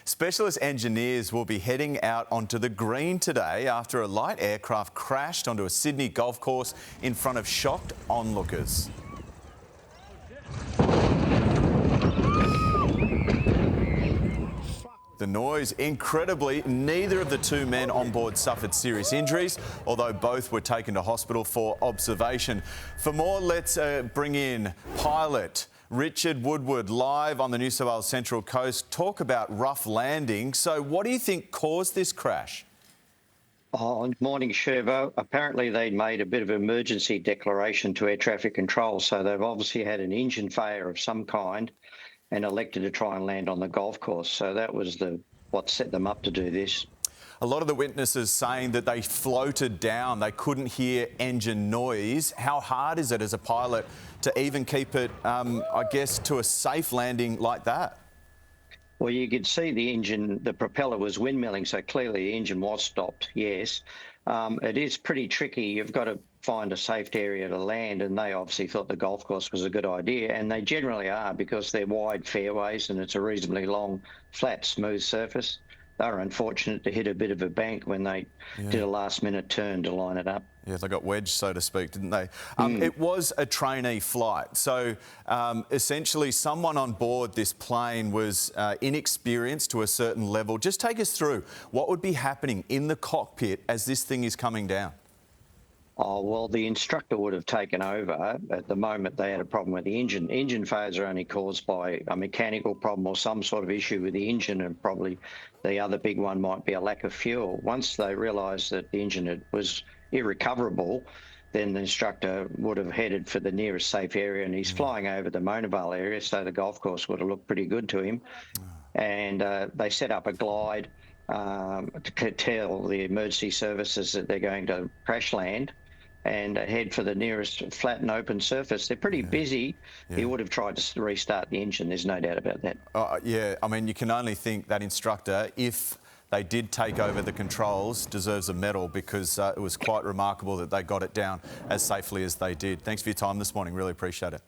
Specialist engineers will be heading out onto the green today after a light aircraft crashed onto a Sydney golf course in front of shocked onlookers. The noise, incredibly, neither of the two men on board suffered serious injuries, although both were taken to hospital for observation. For more, let's bring in pilot Richard Woodward live on the New South Wales Central Coast. Talk about rough landing. So what do you think caused this crash? Oh, morning, Shervo. Apparently they'd made a bit of emergency declaration to air traffic control, so they've obviously had an engine failure of some kind and elected to try and land on the golf course. So that was what set them up to do this. A lot of the witnesses saying that they floated down, they couldn't hear engine noise. How hard is it as a pilot to even keep it, I guess, to a safe landing like that? Well, you could see the propeller was windmilling, so clearly the engine was stopped, yes. It is pretty tricky. You've got to find a safe area to land, and they obviously thought the golf course was a good idea, and they generally are because they're wide fairways and it's a reasonably long, flat, smooth surface. They were unfortunate to hit a bit of a bank when they did a last-minute turn to line it up. Yeah, they got wedged, so to speak, didn't they? It was a trainee flight, so essentially someone on board this plane was inexperienced to a certain level. Just take us through what would be happening in the cockpit as this thing is coming down. Oh, well, the instructor would have taken over. At the moment, they had a problem with the engine. Engine failures are only caused by a mechanical problem or some sort of issue with the engine, and probably the other big one might be a lack of fuel. Once they realised that the engine was irrecoverable, then the instructor would have headed for the nearest safe area, and he's flying over the Mona Vale area, so the golf course would have looked pretty good to him. And they set up a glide to tell the emergency services that they're going to crash land and head for the nearest flat and open surface. They're pretty busy. He would have tried to restart the engine, there's no doubt about that. Yeah, I mean, you can only think that instructor, if they did take over the controls, deserves a medal, because it was quite remarkable that they got it down as safely as they did. Thanks for your time this morning, really appreciate it.